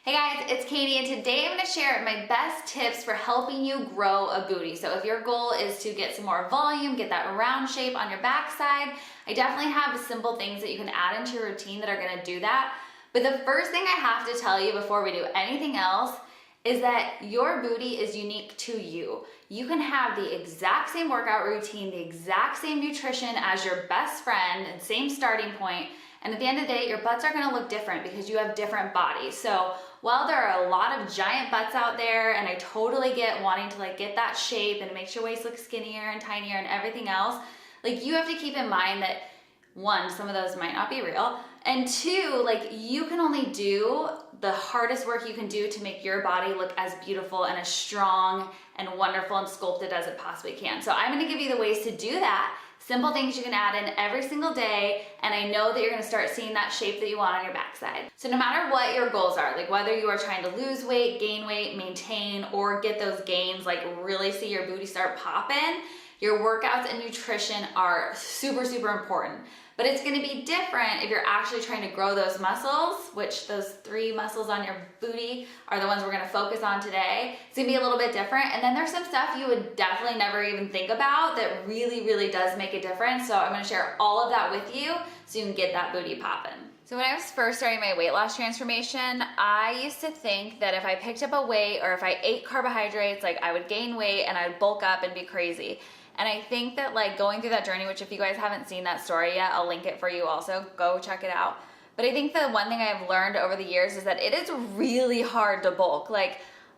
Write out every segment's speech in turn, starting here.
Hey guys, it's Katie, and today I'm going to share my best tips for helping you grow a booty. So if your goal is to get some more volume, get that round shape on your backside, I definitely have simple things that you can add into your routine that are going to do that. But the first thing I have to tell you before we do anything else is that your booty is unique to you. You can have the exact same workout routine, the exact same nutrition as your best friend, and same starting point. And at the end of the day, your butts are gonna look different because you have different bodies. So while there are a lot of giant butts out there, and I totally get wanting to get that shape and make your waist look skinnier and tinier and everything else, you have to keep in mind that one, some of those might not be real, and two, you can only do the hardest work you can do to make your body look as beautiful and as strong and wonderful and sculpted as it possibly can. So I'm gonna give you the ways to do that, simple things you can add in every single day, and I know that you're gonna start seeing that shape that you want on your backside. So no matter what your goals are, whether you are trying to lose weight, gain weight, maintain, or get those gains, really see your booty start popping, your workouts and nutrition are super, super important. But it's gonna be different if you're actually trying to grow those muscles, which those 3 muscles on your booty are the ones we're gonna focus on today. It's gonna be a little bit different. And then there's some stuff you would definitely never even think about that really, really does make a difference. So I'm gonna share all of that with you so you can get that booty popping. So when I was first starting my weight loss transformation, I used to think that if I picked up a weight or if I ate carbohydrates, I would gain weight and I'd bulk up and be crazy. And I think that going through that journey, which if you guys haven't seen that story yet, I'll link it for you also, go check it out. But I think the one thing I've learned over the years is that it is really hard to bulk.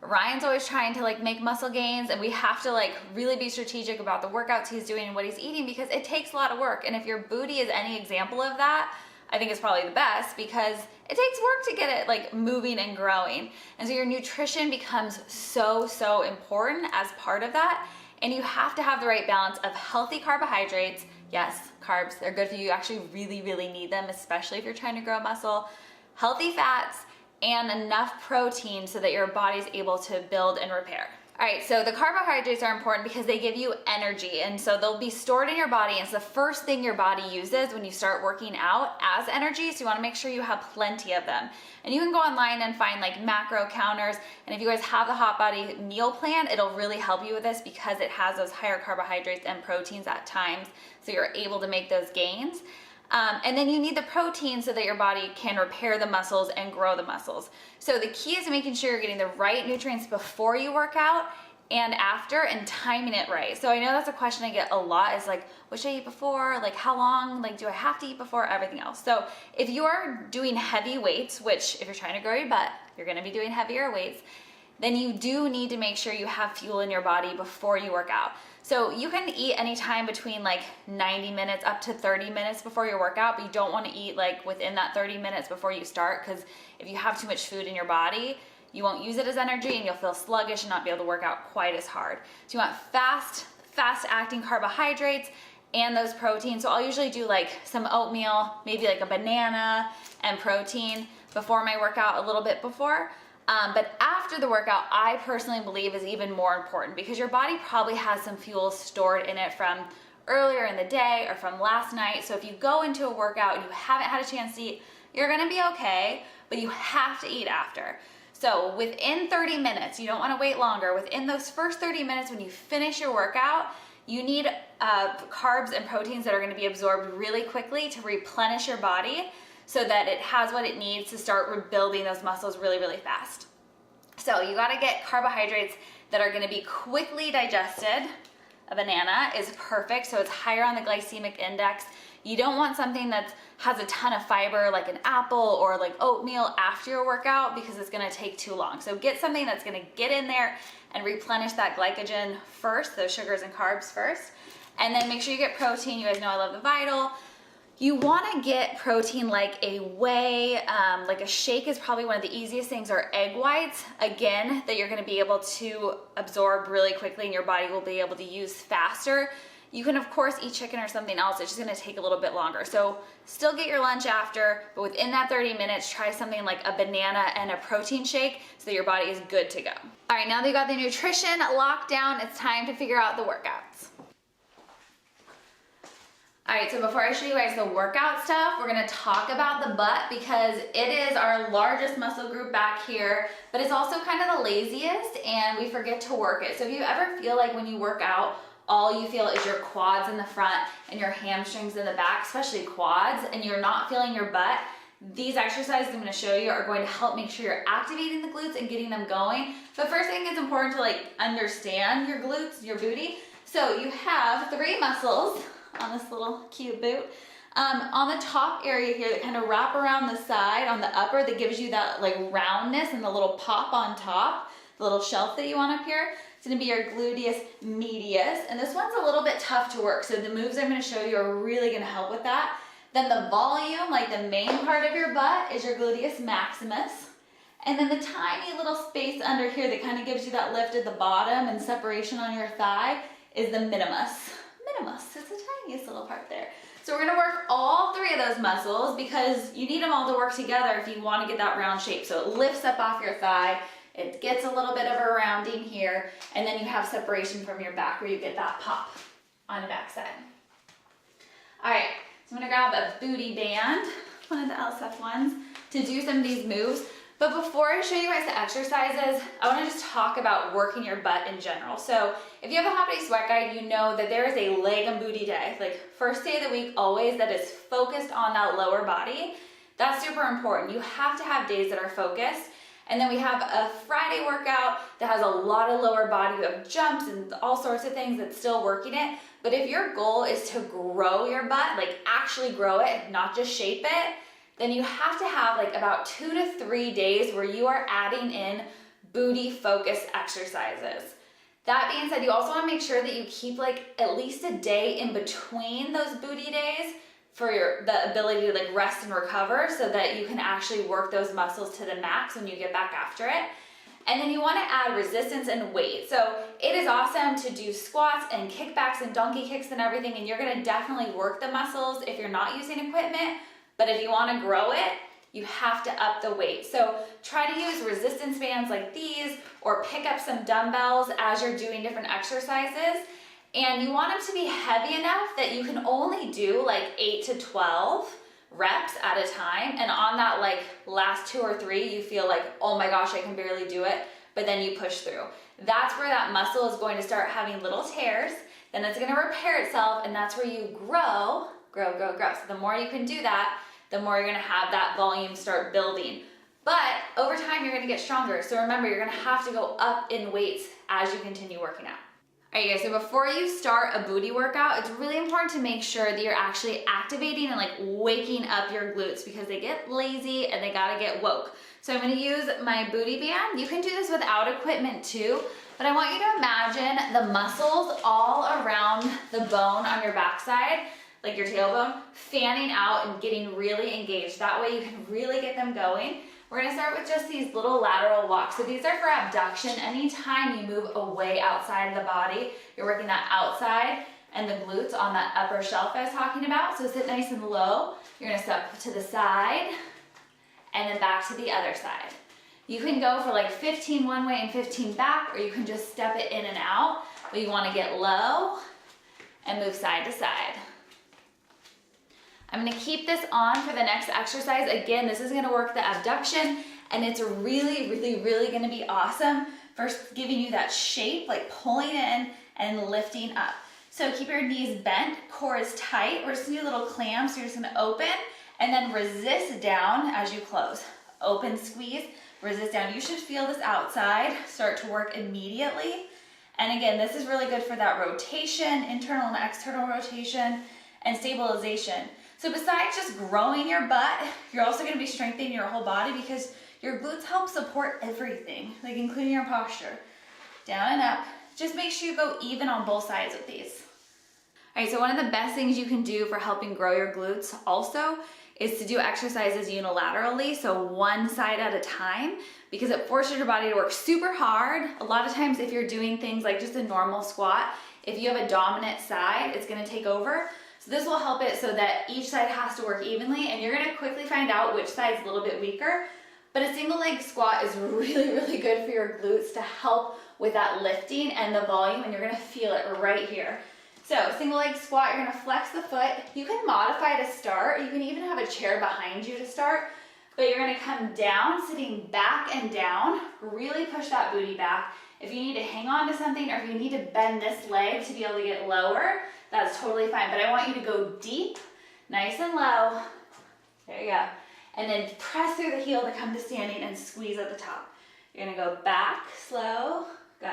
Ryan's always trying to make muscle gains, and we have to really be strategic about the workouts he's doing and what he's eating because it takes a lot of work. And if your booty is any example of that, I think it's probably the best because it takes work to get it moving and growing. And so your nutrition becomes so important as part of that. And you have to have the right balance of healthy carbohydrates. Yes, carbs, they're good for you. You actually really, really need them, especially if you're trying to grow muscle. Healthy fats and enough protein so that your body's able to build and repair. All right, so the carbohydrates are important because they give you energy, and so they'll be stored in your body. It's the first thing your body uses when you start working out as energy, so you wanna make sure you have plenty of them. And you can go online and find macro counters, and if you guys have the Hot Body meal plan, it'll really help you with this because it has those higher carbohydrates and proteins at times, so you're able to make those gains. And then you need the protein so that your body can repair the muscles and grow the muscles. So the key is making sure you're getting the right nutrients before you work out and after, and timing it right. So I know that's a question I get a lot is what should I eat before? How long? Do I have to eat before? Everything else. So if you are doing heavy weights, which if you're trying to grow your butt, you're gonna be doing heavier weights, then you do need to make sure you have fuel in your body before you work out. So you can eat anytime between 90 minutes up to 30 minutes before your workout, but you don't want to eat within that 30 minutes before you start, because if you have too much food in your body, you won't use it as energy and you'll feel sluggish and not be able to work out quite as hard. So you want fast acting carbohydrates and those proteins. So I'll usually do some oatmeal, maybe a banana and protein before my workout, a little bit before. But after the workout, I personally believe is even more important because your body probably has some fuel stored in it from earlier in the day or from last night. So if you go into a workout and you haven't had a chance to eat, you're gonna be okay, but you have to eat after. So within 30 minutes, you don't wanna wait longer, within those first 30 minutes when you finish your workout, you need carbs and proteins that are gonna be absorbed really quickly to replenish your body so that it has what it needs to start rebuilding those muscles really, really fast. So you gotta get carbohydrates that are gonna be quickly digested. A banana is perfect, so it's higher on the glycemic index. You don't want something that has a ton of fiber like an apple or oatmeal after your workout because it's gonna take too long. So get something that's gonna get in there and replenish that glycogen first, those sugars and carbs first. And then make sure you get protein. You guys know I love the Vital. You wanna get protein like a whey, a shake is probably one of the easiest things, or egg whites, again, that you're gonna be able to absorb really quickly and your body will be able to use faster. You can of course eat chicken or something else, it's just gonna take a little bit longer. So still get your lunch after, but within that 30 minutes, try something like a banana and a protein shake so that your body is good to go. All right, now that you got the nutrition locked down, it's time to figure out the workouts. All right, so before I show you guys the workout stuff, we're gonna talk about the butt because it is our largest muscle group back here, but it's also kind of the laziest and we forget to work it. So if you ever feel like when you work out, all you feel is your quads in the front and your hamstrings in the back, especially quads, and you're not feeling your butt, these exercises I'm gonna show you are going to help make sure you're activating the glutes and getting them going. But first thing, it's important to understand your glutes, your booty. So you have 3 muscles on this little cute boot. On the top area here that kind of wrap around the side, on the upper, that gives you that roundness and the little pop on top, the little shelf that you want up here. It's gonna be your gluteus medius, and this one's a little bit tough to work, so the moves I'm gonna show you are really gonna help with that. Then the volume, the main part of your butt, is your gluteus maximus. And then the tiny little space under here that kind of gives you that lift at the bottom and separation on your thigh is the minimus. Minimus, it's the tiniest little part there. So we're gonna work all 3 of those muscles because you need them all to work together if you wanna get that round shape. So it lifts up off your thigh, it gets a little bit of a rounding here, and then you have separation from your back where you get that pop on the back side. All right, so I'm gonna grab a booty band, one of the LSF ones, to do some of these moves. But before I show you guys the exercises, I wanna just talk about working your butt in general. So if you have a Hot Body Sweat Guide, you know that there is a leg and booty day, first day of the week always, that is focused on that lower body. That's super important. You have to have days that are focused. And then we have a Friday workout that has a lot of lower body. You have jumps and all sorts of things that's still working it. But if your goal is to grow your butt, actually grow it, not just shape it, then you have to have about 2 to 3 days where you are adding in booty focused exercises. That being said, you also want to make sure that you keep at least a day in between those booty days for the ability to rest and recover so that you can actually work those muscles to the max when you get back after it. And then you want to add resistance and weight. So it is awesome to do squats and kickbacks and donkey kicks and everything, and you're going to definitely work the muscles if you're not using equipment. But if you want to grow it, you have to up the weight. So try to use resistance bands like these or pick up some dumbbells as you're doing different exercises. And you want them to be heavy enough that you can only do 8 to 12 reps at a time. And on that last 2 or 3, you feel oh my gosh, I can barely do it. But then you push through. That's where that muscle is going to start having little tears. Then it's going to repair itself. And that's where you grow. So the more you can do that, the more you're gonna have that volume start building. But over time, you're gonna get stronger. So remember, you're gonna have to go up in weights as you continue working out. All right guys, so before you start a booty workout, it's really important to make sure that you're actually activating and waking up your glutes because they get lazy and they gotta get woke. So I'm gonna use my booty band. You can do this without equipment too, but I want you to imagine the muscles all around the bone on your backside, your tailbone, fanning out and getting really engaged. That way you can really get them going. We're gonna start with just these little lateral walks. So these are for abduction. Anytime you move away outside of the body, you're working that outside and the glutes on that upper shelf I was talking about. So sit nice and low. You're gonna step to the side and then back to the other side. You can go for 15 one way and 15 back, or you can just step it in and out. But you wanna get low and move side to side. I'm gonna keep this on for the next exercise. Again, this is gonna work the abduction, and it's really gonna be awesome for giving you that shape, pulling in and lifting up. So keep your knees bent, core is tight. We're just gonna do little clams. So you're just gonna open and then resist down as you close. Open, squeeze, resist down. You should feel this outside start to work immediately. And again, this is really good for that rotation, internal and external rotation, and stabilization. So besides just growing your butt, you're also gonna be strengthening your whole body because your glutes help support everything, including your posture. Down and up. Just make sure you go even on both sides with these. All right, so one of the best things you can do for helping grow your glutes also is to do exercises unilaterally, so one side at a time, because it forces your body to work super hard. A lot of times if you're doing things like just a normal squat, if you have a dominant side, it's gonna take over. So this will help it so that each side has to work evenly, and you're gonna quickly find out which side's a little bit weaker. But a single leg squat is really good for your glutes to help with that lifting and the volume, and you're gonna feel it right here. So single leg squat, you're gonna flex the foot. You can modify to start. You can even have a chair behind you to start, but you're gonna come down, sitting back and down. Really push that booty back. If you need to hang on to something or if you need to bend this leg to be able to get lower, that's totally fine. But I want you to go deep, nice and low. There you go. And then press through the heel to come to standing and squeeze at the top. You're gonna go back, slow, good.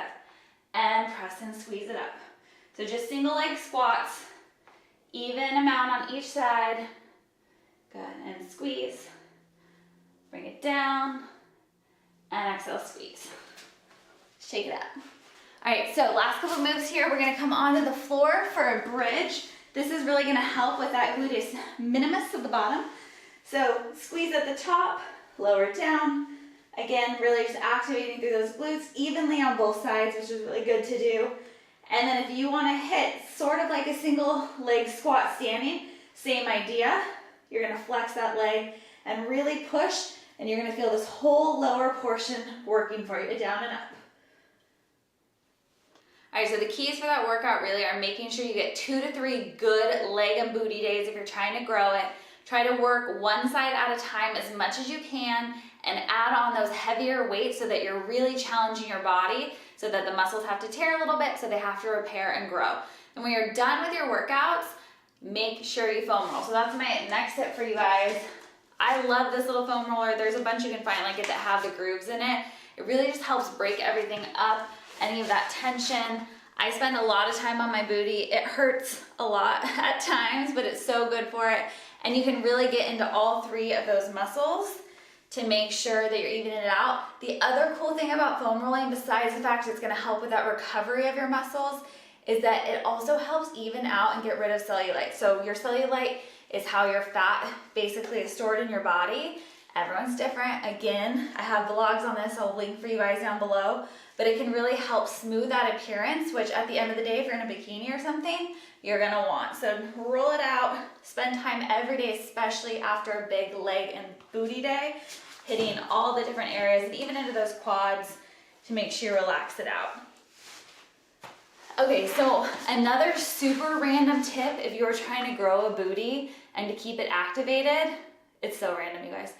And press and squeeze it up. So just single leg squats, even amount on each side. Good, and squeeze. Bring it down, and exhale, squeeze. Shake it up. All right, so last couple moves here. We're gonna come onto the floor for a bridge. This is really gonna help with that gluteus minimus at the bottom. So squeeze at the top, lower it down. Again, really just activating through those glutes evenly on both sides, which is really good to do. And then if you want to hit sort of like a single leg squat standing, same idea. You're going to flex that leg and really push, and you're going to feel this whole lower portion working for you, down and up. All right, so the keys for that workout really are making sure you get 2 to 3 good leg and booty days if you're trying to grow it. Try to work one side at a time as much as you can and add on those heavier weights so that you're really challenging your body so that the muscles have to tear a little bit so they have to repair and grow. And when you're done with your workouts, make sure you foam roll. So that's my next tip for you guys. I love this little foam roller. There's a bunch you can find like it that have the grooves in it. It really just helps break everything up, any of that tension. I spend a lot of time on my booty. It hurts a lot at times, but it's so good for it. And you can really get into all 3 of those muscles to make sure that you're evening it out. The other cool thing about foam rolling, besides the fact it's gonna help with that recovery of your muscles, is that it also helps even out and get rid of cellulite. So your cellulite is how your fat basically is stored in your body. Everyone's different. Again, I have vlogs on this, I'll link for you guys down below, but it can really help smooth that appearance, which at the end of the day, if you're in a bikini or something, you're gonna want. So roll it out, spend time every day, especially after a big leg and booty day, hitting all the different areas and even into those quads to make sure you relax it out. Okay, so another super random tip if you're trying to grow a booty and to keep it activated, it's so random, you guys.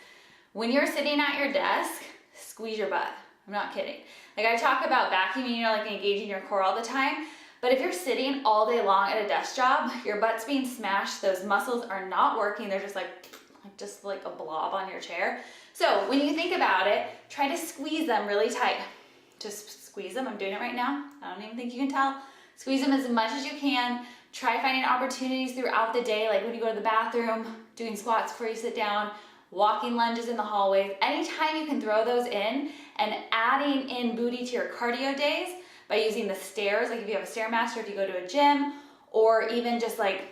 When you're sitting at your desk, squeeze your butt. I'm not kidding. Like I talk about vacuuming, like engaging your core all the time, but if you're sitting all day long at a desk job, your butt's being smashed, those muscles are not working, they're just like a blob on your chair. So when you think about it, try to squeeze them really tight. Just squeeze them, I'm doing it right now. I don't even think you can tell. Squeeze them as much as you can. Try finding opportunities throughout the day, like when you go to the bathroom, doing squats before you sit down, walking lunges in the hallways. Anytime you can throw those in and adding in booty to your cardio days by using the stairs, like if you have a Stairmaster, if you go to a gym, or even just like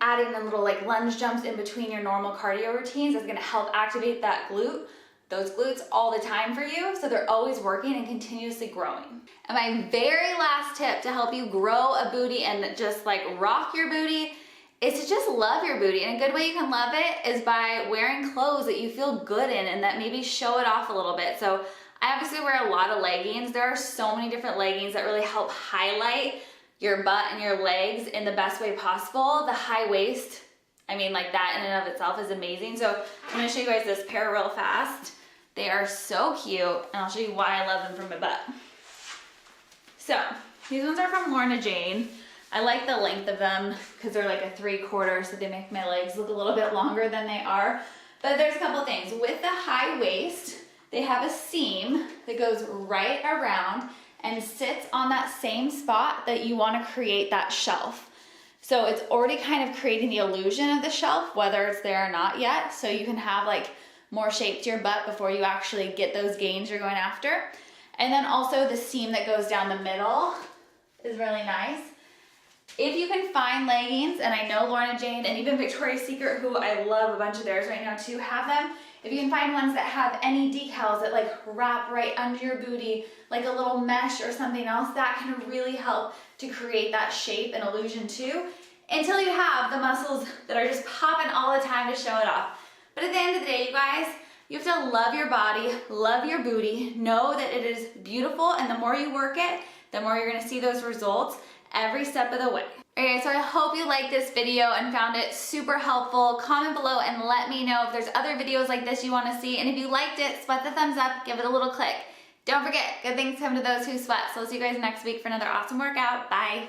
adding the little like lunge jumps in between your normal cardio routines is gonna help activate that glute, those glutes all the time for you, so they're always working and continuously growing. And my very last tip to help you grow a booty and just like rock your booty is to just love your booty. And a good way you can love it is by wearing clothes that you feel good in and that maybe show it off a little bit. So I obviously wear a lot of leggings. There are so many different leggings that really help highlight your butt and your legs in the best way possible. The high waist, I mean, like that in and of itself is amazing. So I'm gonna show you guys this pair real fast. They are so cute, and I'll show you why I love them from my butt. So these ones are from Lorna Jane. I like the length of them because they're like a 3/4, so they make my legs look a little bit longer than they are. But there's a couple things. With the high waist, they have a seam that goes right around and sits on that same spot that you want to create that shelf. So it's already kind of creating the illusion of the shelf, whether it's there or not yet. So you can have like more shape to your butt before you actually get those gains you're going after. And then also the seam that goes down the middle is really nice. If you can find leggings, and I know Lorna Jane and even Victoria's Secret, who I love a bunch of theirs right now too, have them. If you can find ones that have any decals that like wrap right under your booty, like a little mesh or something else, that can really help to create that shape and illusion too, until you have the muscles that are just popping all the time to show it off. But at the end of the day, you guys, you have to love your body, love your booty, know that it is beautiful, and the more you work it, the more you're gonna see those results every step of the way. Okay, so I hope you liked this video and found it super helpful. Comment below and let me know if there's other videos like this you want to see. And if you liked it, sweat the thumbs up, give it a little click. Don't forget, good things come to those who sweat. So I'll see you guys next week for another awesome workout. Bye.